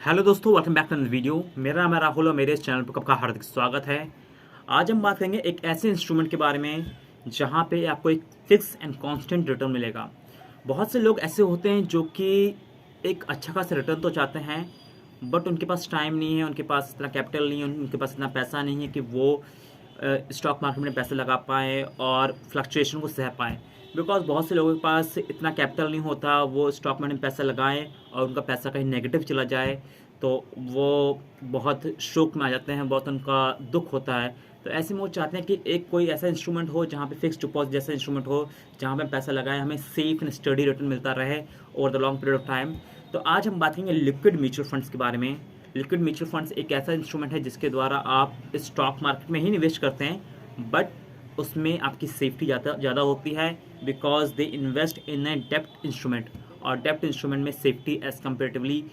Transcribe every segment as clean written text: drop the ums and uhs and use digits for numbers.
Hello दोस्तों, welcome back to the video. मेरा नाम है राहुल और मेरे इस चैनल पर आपका हार्दिक स्वागत है। आज हम बात करेंगे एक ऐसे इंस्ट्रूमेंट के बारे में जहां पे आपको एक फिक्स एंड कांस्टेंट रिटर्न मिलेगा। बहुत से लोग ऐसे होते हैं जो कि एक अच्छा खासा रिटर्न तो चाहते हैं, बट उनके पास टाइम नहीं है, उनके पास इतना कैपिटल नहीं है, उनके पास इतना पैसा नहीं है कि वो स्टॉक मार्केट में पैसे लगा पाएँ और फ्लक्चुएशन को सह पाएँ। बिकॉज बहुत से लोगों के पास इतना कैपिटल नहीं होता, वो स्टॉक मार्केट में पैसा लगाएं और उनका पैसा कहीं नेगेटिव चला जाए तो वो बहुत शोक में आ जाते हैं, बहुत उनका दुख होता है। तो ऐसे में वो चाहते हैं कि एक कोई ऐसा इंस्ट्रूमेंट हो जहाँ पे फिक्स डिपॉजिट जैसा इंस्ट्रूमेंट हो, जहाँ पे पैसा लगाए हमें सेफ एंड स्टडी रिटर्न मिलता रहे over the long period of time. तो आज हम बात करेंगे लिक्विड म्यूचुअल फंड्स के बारे में। लिक्विड म्यूचुअल फंड्स एक ऐसा इंस्ट्रूमेंट है जिसके द्वारा आप स्टॉक मार्केट में ही निवेश करते हैं, बट उसमें आपकी सेफ्टी ज़्यादा होती है because they invest in a डेप्ट इंस्ट्रूमेंट, और डेप्ट इंस्ट्रूमेंट में safety as comparatively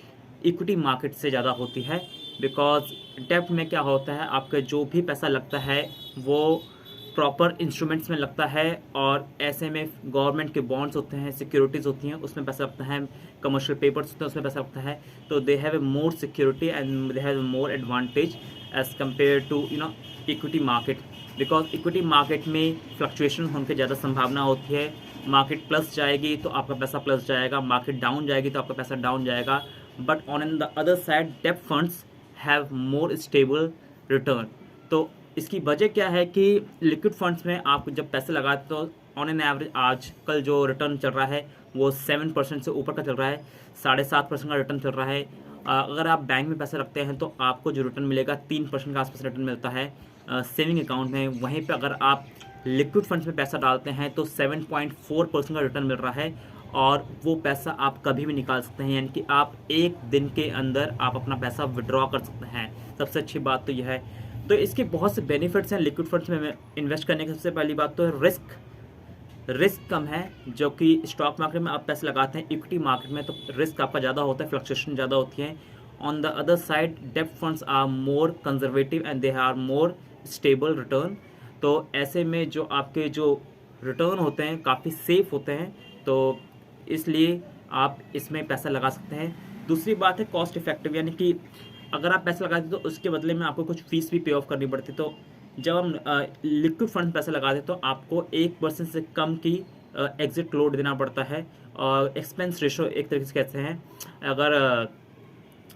equity market से ज़्यादा होती है। बिकॉज डेप्ट में क्या होता है, आपका जो भी पैसा लगता है वो प्रॉपर इंस्ट्रूमेंट्स में लगता है, और ऐसे में गवर्नमेंट के बॉन्ड्स होते हैं, सिक्योरिटीज़ होती हैं, उसमें पैसा लगता है, कमर्शियल पेपर्स होते हैं उसमें पैसा लगता है। तो they have a more security and they have a more advantage as compare to equity market. Because equity market में फ्लक्चुएशन होने की ज़्यादा संभावना होती है। मार्केट प्लस जाएगी तो आपका पैसा प्लस जाएगा, मार्केट डाउन जाएगी तो आपका पैसा डाउन जाएगा। But on the other side डेप्ट funds have more stable return. तो इसकी वजह क्या है कि लिक्विड फंड्स में आप जब पैसे लगाते हो तो ऑन एन एवरेज आजकल जो रिटर्न चल रहा है वो 7% से ऊपर का चल रहा है, 7.5% का रिटर्न चल रहा है। अगर आप बैंक में पैसे रखते हैं तो आपको जो रिटर्न मिलेगा 3% के आसपास रिटर्न मिलता है सेविंग अकाउंट में। वहीं पे अगर आप लिक्विड फंड्स में पैसा डालते हैं तो 7.4% का रिटर्न मिल रहा है, और वो पैसा आप कभी भी निकाल सकते हैं, यानी कि आप एक दिन के अंदर आप अपना पैसा विड्रॉ कर सकते हैं। सबसे अच्छी बात तो यह है। तो इसके बहुत से बेनिफिट्स हैं लिक्विड फंड्स में इन्वेस्ट करने की। सबसे पहली बात तो है रिस्क कम है, जो कि स्टॉक मार्केट में आप पैसे लगाते हैं, इक्विटी मार्केट में तो रिस्क आपका ज़्यादा होता है, फ्लक्चुएशन ज़्यादा होती है। ऑन द अदर साइड डेप्ट funds are more conservative and they are more stable return. तो ऐसे में जो आपके जो रिटर्न होते हैं काफ़ी सेफ होते हैं, तो इसलिए आप इसमें पैसा लगा सकते हैं। दूसरी बात है कॉस्ट इफेक्टिव, यानी कि अगर आप पैसा लगाते तो उसके बदले में आपको कुछ फीस भी पे ऑफ करनी पड़ती। तो जब हम लिक्विड फंड पैसा लगाते तो आपको 1% से कम की एग्जिट लोड देना पड़ता है, और एक्सपेंस रेशो एक तरीके से कहते हैं। अगर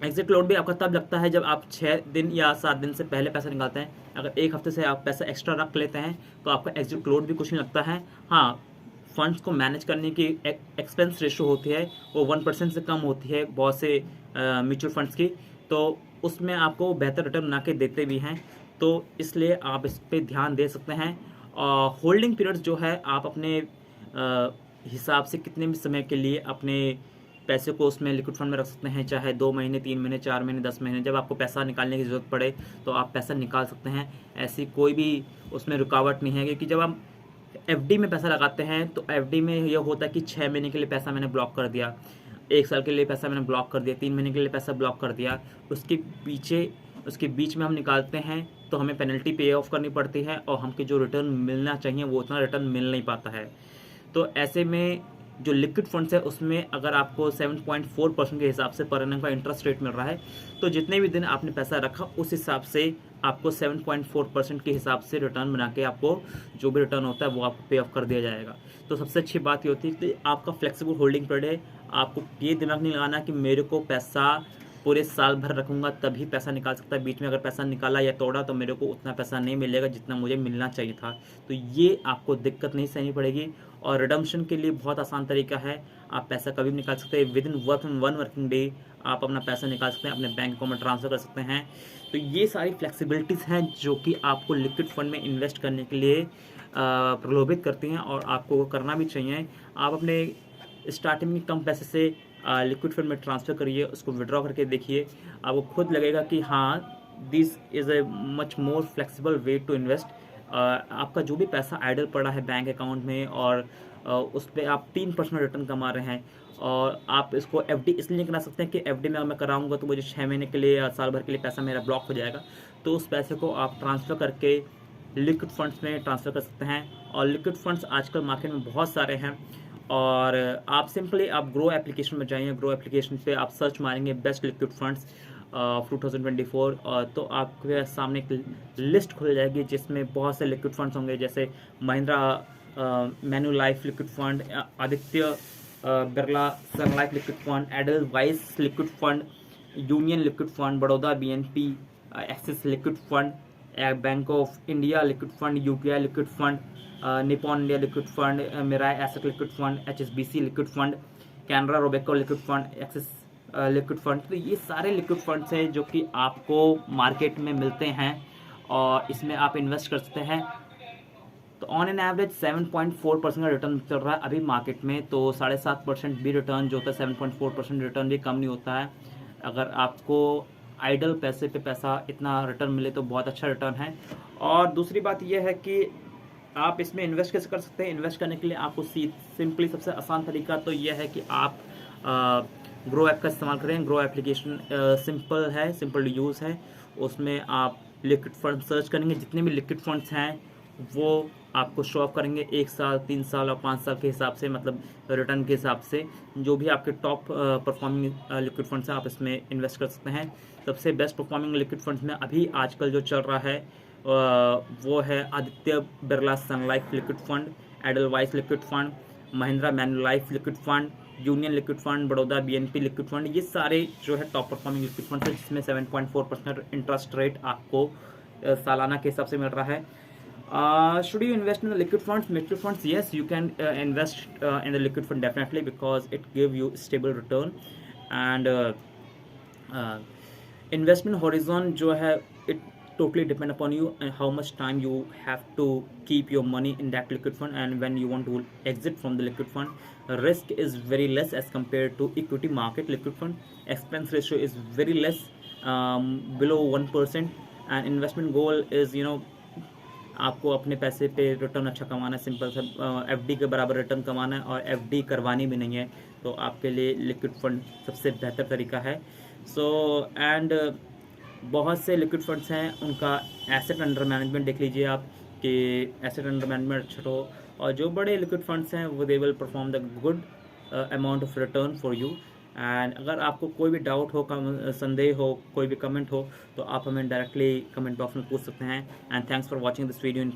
एग्जिट लोड भी आपका तब लगता है जब आप 6 दिन या 7 दिन से पहले पैसा निकालते हैं। अगर एक हफ्ते से आप पैसा एक्स्ट्रा रख लेते हैं तो आपका एग्जिट लोड भी कुछ नहीं लगता है। हाँ, फंड्स को मैनेज करने की एक्सपेंस रेशो होती है वो 1% से कम होती है बहुत से म्यूचुअल फंड्स की, तो उसमें आपको बेहतर रिटर्न बना के देते भी हैं। तो इसलिए आप इस पर ध्यान दे सकते हैं। होल्डिंग पीरियड्स जो है आप अपने हिसाब से कितने भी समय के लिए अपने पैसे को उसमें लिक्विड फंड में रख सकते हैं, चाहे 2 महीने, 3 महीने, 4 महीने, 10 महीने। जब आपको पैसा निकालने की ज़रूरत पड़े तो आप पैसा निकाल सकते हैं, ऐसी कोई भी उसमें रुकावट नहीं है। क्योंकि जब हम एफडी में पैसा लगाते हैं तो एफडी में यह होता है कि 6 महीने के लिए पैसा मैंने ब्लॉक कर दिया, 1 साल के लिए पैसा मैंने ब्लॉक कर दिया, 3 महीने के लिए पैसा ब्लॉक कर दिया, उसके बीच में हम निकालते हैं तो हमें पेनल्टी पे ऑफ करनी पड़ती है, और हमको जो रिटर्न मिलना चाहिए वो उतना रिटर्न मिल नहीं पाता है। तो ऐसे में जो लिक्विड फंड्स है उसमें अगर आपको 7.4% के हिसाब से पर एनम का इंटरेस्ट रेट मिल रहा है, तो जितने भी दिन आपने पैसा रखा उस हिसाब से आपको 7.4% के हिसाब से रिटर्न बना के आपको जो भी रिटर्न होता है वो आपको पे ऑफ कर दिया जाएगा। तो सबसे अच्छी बात ये होती है कि आपका फ्लेक्सिबल होल्डिंग पीरियड है। आपको ये दिमाग नहीं लगाना कि मेरे को पैसा पूरे साल भर रखूँगा तभी पैसा निकाल सकता है, बीच में अगर पैसा निकाला या तोड़ा तो मेरे को उतना पैसा नहीं मिलेगा जितना मुझे मिलना चाहिए था। तो ये आपको दिक्कत नहीं सहनी पड़ेगी, और रिडम्पशन के लिए बहुत आसान तरीका है। आप पैसा कभी भी निकाल सकते हैं, विद इन 1 वर्किंग डे आप अपना पैसा निकाल सकते हैं, अपने बैंक अकाउंट में ट्रांसफ़र कर सकते हैं। तो ये सारी फ्लेक्सिबिलिटीज़ हैं जो कि आपको लिक्विड फंड में इन्वेस्ट करने के लिए प्रलोभित करती हैं, और आपको वो करना भी चाहिए। आप अपने स्टार्टिंग में कम पैसे से लिक्विड फंड में ट्रांसफ़र करिए, उसको विड्रॉ करके देखिए, आपको खुद लगेगा कि हाँ this is a much more flexible way to invest. आपका जो भी पैसा आइडल पड़ा है बैंक अकाउंट में और उस पर आप 3% रिटर्न कमा रहे हैं, और आप इसको एफडी इसलिए नहीं करा सकते हैं कि एफडी में मैं कराऊंगा तो मुझे 6 महीने के लिए या साल भर के लिए पैसा मेरा ब्लॉक हो जाएगा। तो उस पैसे को आप ट्रांसफ़र करके लिक्विड फंड्स में ट्रांसफ़र कर सकते हैं, और लिक्विड फंड्स आजकल मार्केट में बहुत सारे हैं, और आप सिंपली आप ग्रो एप्लीकेशन में जाइए, ग्रो एप्लीकेशन पे आप सर्च मारेंगे बेस्ट लिक्विड फंड्स 2024 तो आपके सामने एक लिस्ट खुल जाएगी जिसमें बहुत से लिक्विड फंड्स होंगे, जैसे Mahindra Manulife liquid fund, Aditya Birla Sun Life liquid fund, Edelweiss liquid fund, Union liquid fund, Baroda BNP, Axis liquid fund, Bank of India liquid fund, UPI liquid fund, Nippon India liquid fund, Mirae Asset liquid fund, HSBC liquid fund, Canara Robeco liquid fund, Axis liquid fund. तो ये सारे liquid funds हैं जो कि आपको market में मिलते हैं और इसमें आप इन्वेस्ट कर सकते हैं। तो ऑन एन एवरेज 7.4% का रिटर्न चल रहा है अभी मार्केट में। तो 7.5% भी रिटर्न जो होता है, 7.4% रिटर्न भी कम नहीं होता है। अगर आपको आइडल पैसे पे पैसा इतना रिटर्न मिले तो बहुत अच्छा रिटर्न है। और दूसरी बात यह है कि आप इसमें इन्वेस्ट कैसे कर सकते हैं। इन्वेस्ट करने के लिए आपको सिंपली सबसे आसान तरीका तो यह है कि आप ग्रो ऐप का इस्तेमाल करें। ग्रो एप्लीकेशन सिंपल है, सिंपल यूज़ है। उसमें आप लिक्विड फंड सर्च करेंगे, जितने भी लिक्विड फंड्स हैं वो आपको शो ऑफ करेंगे 1 साल, 3 साल और 5 साल के हिसाब से, मतलब रिटर्न के हिसाब से। जो भी आपके टॉप परफॉर्मिंग लिक्विड फंड्स हैं आप इसमें इन्वेस्ट कर सकते हैं। सबसे बेस्ट परफॉर्मिंग लिक्विड फंड्स में अभी आजकल जो चल रहा है वो है Aditya Birla Sun Life liquid fund, Edelweiss liquid fund, Mahindra Manulife liquid fund, Union liquid fund, Baroda BNP liquid fund. ये सारे जो है टॉप परफॉर्मिंग लिक्विड फंड है जिसमें 7.4% इंटरेस्ट रेट आपको सालाना के हिसाब से मिल रहा है। Should you invest in the liquid funds, mutual funds? Yes, you can invest in the liquid fund definitely because it give you stable return and investment horizon जो है it totally depend upon you and how much time you have to keep your money in that liquid fund and when you want to exit from the liquid fund. Risk is very less as compared to equity market liquid fund. Expense ratio is very less, below 1% and investment goal is आपको अपने पैसे पे return अच्छा कमाना है। Simple सा FD के बराबर रिटर्न कमाना है और एफडी करवानी भी नहीं है, तो आपके लिए लिक्विड फंड सबसे बेहतर तरीका है। एंड बहुत से लिक्विड फंड्स हैं, उनका एसेट अंडर मैनेजमेंट देख लीजिए आप कि एसेट अंडर मैनेजमेंट अच्छा हो, और जो बड़े लिक्विड फंड्स हैं वो they will perform the good amount of return for you. And अगर आपको कोई भी डाउट हो, संदेह हो, कोई भी कमेंट हो तो आप हमें डायरेक्टली कमेंट बॉक्स में पूछ सकते हैं। And thanks for watching this video.